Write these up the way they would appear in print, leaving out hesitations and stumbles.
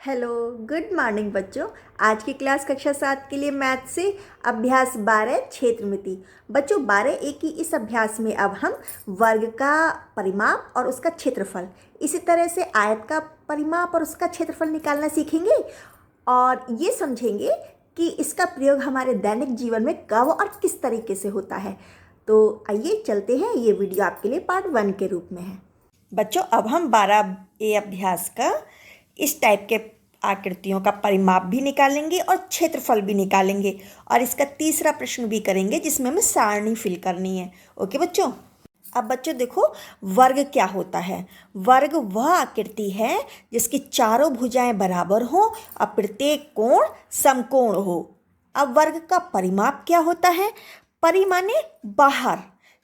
Hello, good morning बच्चों। आज की क्लास कक्षा 7 के लिए मैथ से अभ्यास 12 क्षेत्रमिति। बच्चों 12A की इस अभ्यास में अब हम वर्ग का परिमाप और उसका क्षेत्रफल, इसी तरह से आयत का परिमाप और उसका क्षेत्रफल निकालना सीखेंगे और ये समझेंगे कि इसका प्रयोग हमारे दैनिक जीवन में कब और किस तरीके से होता है। तो आइए चलते हैं, ये वीडियो आपके लिए पार्ट 1 के रूप में है। बच्चों अब हम 12A अभ्यास का इस टाइप के आकृतियों का परिमाप भी निकालेंगे और क्षेत्रफल भी निकालेंगे और इसका तीसरा प्रश्न भी करेंगे जिसमें हमें सारणी फिल करनी है। ओके बच्चों। अब बच्चों देखो, वर्ग क्या होता है। वर्ग वह आकृति है जिसकी चारों भुजाएं बराबर हों और प्रत्येक कोण समकोण हो। अब वर्ग का परिमाप क्या होता है। परि माने बाहर,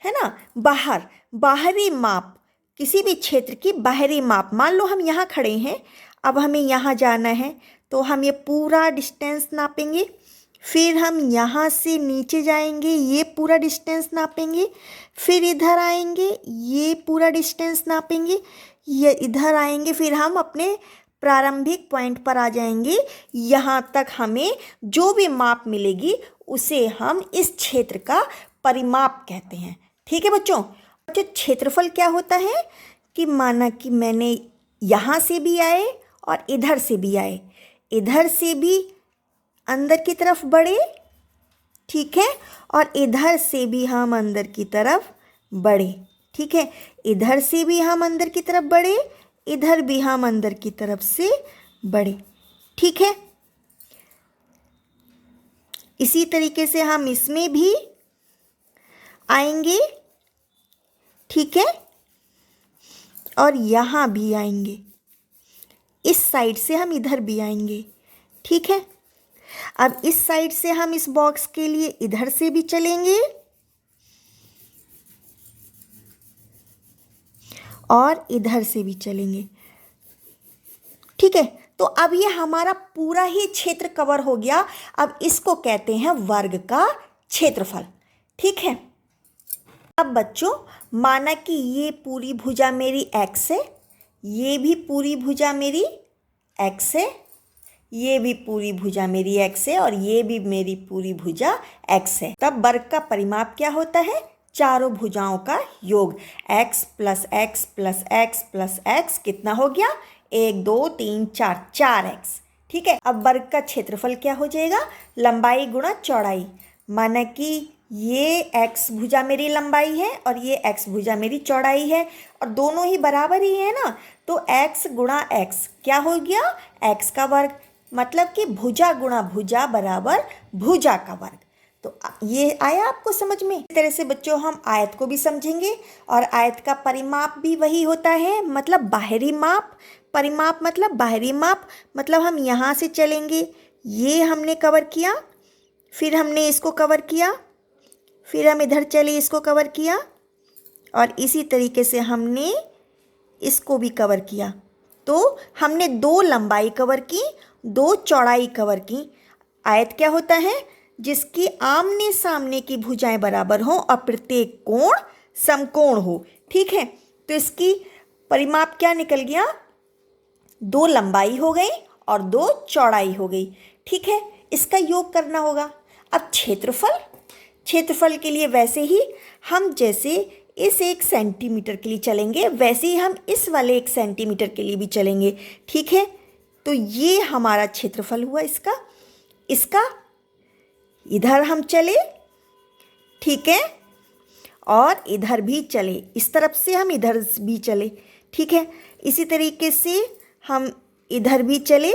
है ना, बाहर, बाहरी माप, किसी भी क्षेत्र की बाहरी माप। मान लो हम यहाँ खड़े हैं, अब हमें यहाँ जाना है तो हम ये पूरा डिस्टेंस नापेंगे, फिर हम यहाँ से नीचे जाएंगे, ये पूरा डिस्टेंस नापेंगे, फिर इधर आएंगे, ये पूरा डिस्टेंस नापेंगे, ये इधर आएंगे, फिर हम अपने प्रारंभिक पॉइंट पर आ जाएंगे। यहाँ तक हमें जो भी माप मिलेगी उसे हम इस क्षेत्र का परिमाप कहते हैं। ठीक है बच्चों। बच्चों क्षेत्रफल क्या होता है कि माना कि मैंने यहाँ से भी आए और इधर से भी आए, इधर से भी अंदर की तरफ बढ़े, ठीक है, और इधर से भी हम अंदर की तरफ बढ़े, ठीक है, इधर से भी हम अंदर की तरफ बढ़े, इधर भी हम अंदर की तरफ से बढ़े, ठीक है। इसी तरीके से हम इसमें भी आएंगे, ठीक है, और यहाँ भी आएंगे, इस साइड से हम इधर भी आएंगे, ठीक है। अब इस साइड से हम इस बॉक्स के लिए इधर से भी चलेंगे और इधर से भी चलेंगे, ठीक है। तो अब ये हमारा पूरा ही क्षेत्र कवर हो गया। अब इसको कहते हैं वर्ग का क्षेत्रफल, ठीक है। अब बच्चों माना कि ये पूरी भुजा मेरी x है, ये भी पूरी भुजा मेरी x है, ये भी पूरी भुजा मेरी x है और ये भी मेरी पूरी भुजा x है। तब वर्ग का परिमाप क्या होता है, चारों भुजाओं का योग। x plus x plus x plus x कितना हो गया, 1 2 3 4, 4x, ठीक है। अब वर्ग का क्षेत्रफल क्या हो जाएगा, लंबाई गुणा चौड़ाई। माना कि ये x भुजा मेरी लंबाई है और ये x भुजा मेरी चौड़ाई है और दोनों ही बराबर ही है ना, तो x गुणा x क्या हो गया, x का वर्ग। मतलब कि भुजा गुणा भुजा बराबर भुजा का वर्ग। तो ये आया आपको समझ में। इस तरह से बच्चों हम आयत को भी समझेंगे और आयत का परिमाप भी वही होता है, मतलब बाहरी माप। परिमाप मतलब बाहरी माप, मतलब हम यहाँ से चलेंगे, ये हमने कवर किया, फिर हमने इसको कवर किया, फिर हम इधर चले, इसको कवर किया और इसी तरीके से हमने इसको भी कवर किया। तो हमने 2 लंबाई कवर की, 2 चौड़ाई कवर की। आयत क्या होता है, जिसकी आमने सामने की भुजाएं बराबर हों और प्रत्येक कोण समकोण हो, ठीक है। तो इसकी परिमाप क्या निकल गया, 2 लंबाई हो गई और 2 चौड़ाई हो गई, ठीक है। इसका योग करना होगा। अब क्षेत्रफल, क्षेत्रफल के लिए वैसे ही हम जैसे इस 1 सेंटीमीटर के लिए चलेंगे वैसे ही हम इस वाले 1 सेंटीमीटर के लिए भी चलेंगे, ठीक है। तो ये हमारा क्षेत्रफल हुआ इसका। इसका इधर हम चले, ठीक है, और इधर भी चले, इस तरफ से हम इधर भी चले, ठीक है। इसी तरीके से हम इधर भी चले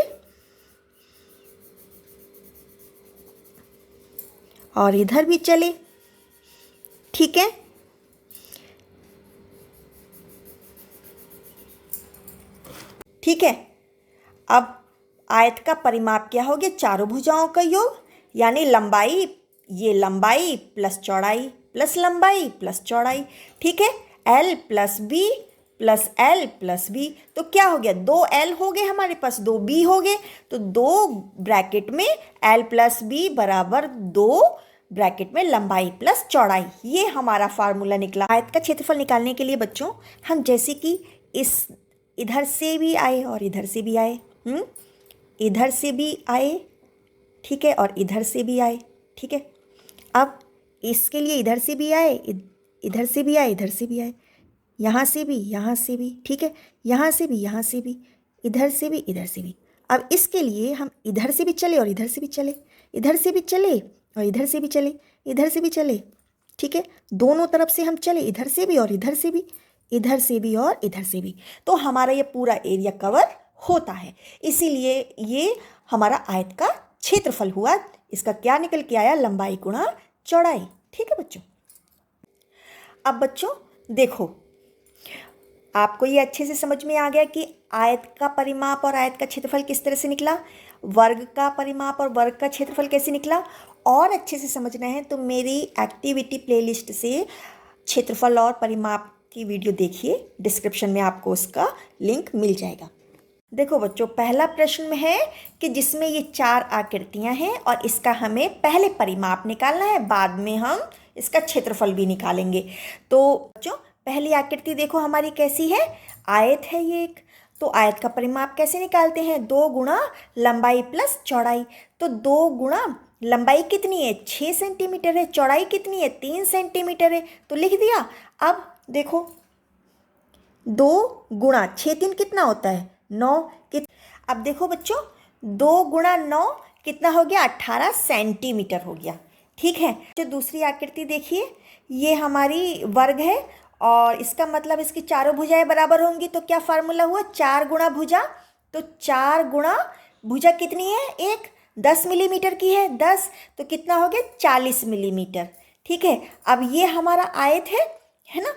और इधर भी चले, ठीक है। ठीक है। अब आयत का परिमाप क्या हो गया, चारों भुजाओं का योग, यानी लंबाई, ये लंबाई प्लस चौड़ाई प्लस लंबाई प्लस चौड़ाई, ठीक है। l plus B plus l plus B, तो क्या हो गया, 2l हो गए हमारे पास, 2b हो गए, तो 2 ब्रैकेट में l प्लस बी बराबर 2 ब्रैकेट में लंबाई प्लस चौड़ाई। ये हमारा फार्मूला निकला। आयत का क्षेत्रफल निकालने के लिए बच्चों हम जैसे कि इस इधर से भी आए और इधर से भी आए, इधर से भी आए, ठीक है, और इधर से भी आए, ठीक है। अब इसके लिए इधर से भी आए, इधर से भी आए, इधर से भी आए, यहाँ से भी, यहाँ से भी, ठीक है, यहाँ से भी, यहाँ से भी, इधर से भी, इधर से भी। अब इसके लिए हम इधर से भी चले और इधर से भी चले, इधर से भी चले और इधर से भी चले, इधर से भी चले, ठीक है, दोनों तरफ से हम चले, इधर से भी और इधर से भी, इधर से भी और इधर से भी। तो हमारा ये पूरा एरिया कवर होता है, इसीलिए ये हमारा आयत का क्षेत्रफल हुआ। इसका क्या निकल के आया? लंबाई गुणा चौड़ाई, ठीक है बच्चों। अब बच्चों देखो, आपको ये अच्छे से समझ में आ गया कि आयत का परिमाप और आयत का क्षेत्रफल किस तरह से निकला, वर्ग का परिमाप और वर्ग का क्षेत्रफल कैसे निकला। और अच्छे से समझना है तो मेरी एक्टिविटी प्लेलिस्ट से क्षेत्रफल और परिमाप की वीडियो देखिए, डिस्क्रिप्शन में आपको उसका लिंक मिल जाएगा। देखो बच्चों, पहला प्रश्न में है कि जिसमें ये 4 आकृतियां हैं और इसका हमें पहले परिमाप निकालना है, बाद में हम इसका क्षेत्रफल भी निकालेंगे। तो बच्चों पहली आकृति देखो हमारी कैसी है, आयत है ये एक। तो आयत का परिमाप कैसे निकालते हैं? 2 गुणा लंबाई प्लस चौड़ाई। तो 2 गुणा लंबाई कितनी है? 6 सेंटीमीटर है, चौड़ाई कितनी है? 3 सेंटीमीटर है, तो लिख दिया। अब देखो 2 गुणा 6 3 कितना होता है? 9। अब देखो बच्चों 2 गुणा 9 कितना हो गया? 18 सेंटीमीटर हो गया, ठीक है। जो दूसरी आकृति देखिए, ये हमारी वर्ग है और इसका मतलब इसकी चारों भुजाएं बराबर होंगी। तो क्या फार्मूला हुआ? 4 गुणा भुजा। तो 4 गुणा भुजा कितनी है? एक 10 मिलीमीटर की है, 10 तो कितना हो गया? 40 मिलीमीटर, ठीक है। अब ये हमारा आयत है ना,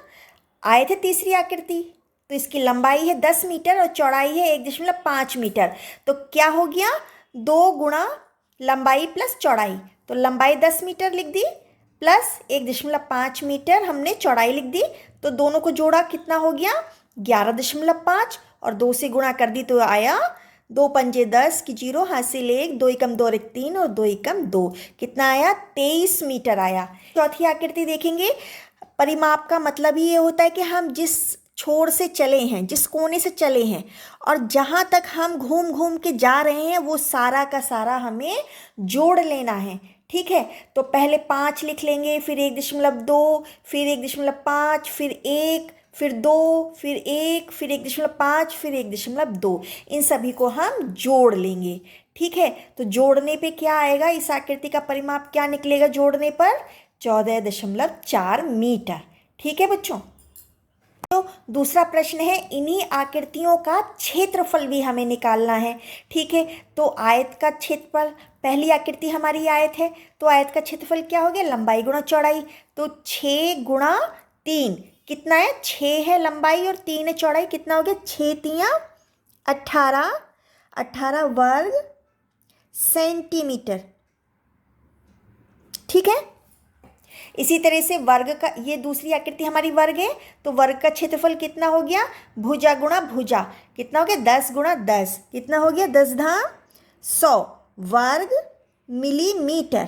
आयत है तीसरी आकृति। तो इसकी लंबाई है 10 मीटर और चौड़ाई है 1.5 मीटर। तो क्या हो गया? 2 गुणा लंबाई प्लस चौड़ाई। तो लंबाई 10 मीटर लिख दी प्लस 1.5 मीटर हमने चौड़ाई लिख दी। तो दोनों को जोड़ा, कितना हो गया? 11.5 और 2 से गुणा कर दी तो आया 2 पंजे 10 की 0, हाथ से ले 1, 2 एकम 2 और 1 3 और 2 एकम 2, कितना आया? 23 मीटर आया। चौथी आकृति देखेंगे, परिमाप का मतलब ही ये होता है कि हम जिस छोर से चले हैं, जिस कोने से चले हैं और जहाँ तक हम घूम घूम के जा रहे हैं वो सारा का सारा हमें जोड़ लेना है, ठीक है। तो पहले 5 लिख लेंगे, फिर 1.2, फिर 1.5, फिर 1, फिर 2, फिर 1, फिर 1.5, फिर 1.2, इन सभी को हम जोड़ लेंगे, ठीक है। तो जोड़ने पे क्या आएगा? इस आकृति का परिमाप क्या निकलेगा जोड़ने पर? 14.4 मीटर, ठीक है बच्चों। तो दूसरा प्रश्न है, इन्हीं आकृतियों का क्षेत्रफल भी हमें निकालना है, ठीक है। तो आयत का क्षेत्रफल, पहली आकृति हमारी आयत है, तो आयत का क्षेत्रफल क्या हो गया? लंबाई गुणा चौड़ाई। तो 6 गुणा 3 कितना है? 6 है लंबाई और 3 है चौड़ाई, कितना हो गया? 6 3 18, 18 वर्ग सेंटीमीटर, ठीक है। इसी तरह से वर्ग का, ये दूसरी आकृति हमारी वर्ग है, तो वर्ग का क्षेत्रफल कितना हो गया? भुजा गुणा भुजा, कितना हो गया? 10 गुणा 10, कितना हो गया? 10 धाम 100 वर्ग मिलीमीटर।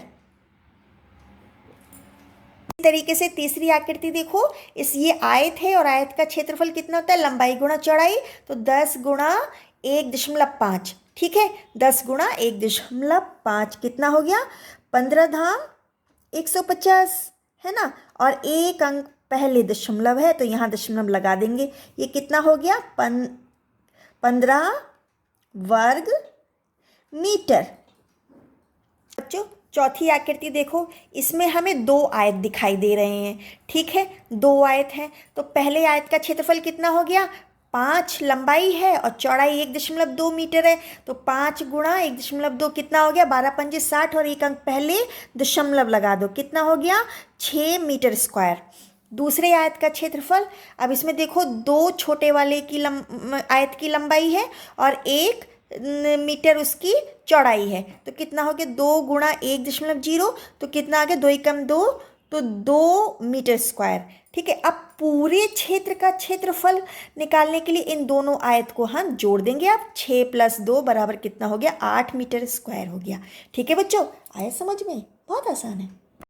इस तरीके से तीसरी आकृति देखो, ये आयत है और आयत का क्षेत्रफल कितना होता है? लंबाई गुणा चौड़ाई। तो 10 गुणा 1.5, ठीक है, 10 गुणा 1.5 कितना हो गया? 15 धाम 150, है ना। और एक अंक पहले दशमलव है तो यहाँ दशमलव लगा देंगे। ये कितना हो गया? 15 वर्ग मीटर। बच्चों चौथी आकृति देखो, इसमें हमें 2 आयत दिखाई दे रहे हैं, ठीक है, 2 आयत हैं। तो पहले आयत का क्षेत्रफल कितना हो गया? 5 लंबाई है और चौड़ाई 1.2 मीटर है। तो 5 गुणा 1.2 कितना हो गया? 12 पंजे 60 और एक अंक पहले दशमलव लगा दो, कितना हो गया? 6 मीटर स्क्वायर। दूसरे आयत का क्षेत्रफल, अब इसमें देखो 2 छोटे वाले की आयत की लंबाई है और 1 मीटर उसकी चौड़ाई है। तो कितना हो गया? 2 गुणा 1.0, तो कितना आ गया? 2 एकम 2, तो 2 मीटर स्क्वायर, ठीक है। अब पूरे क्षेत्र का क्षेत्रफल निकालने के लिए इन दोनों आयत को हम जोड़ देंगे। अब 6 + 2 बराबर कितना हो गया? 8 मीटर स्क्वायर हो गया, ठीक है बच्चों। आया समझ में? बहुत आसान है।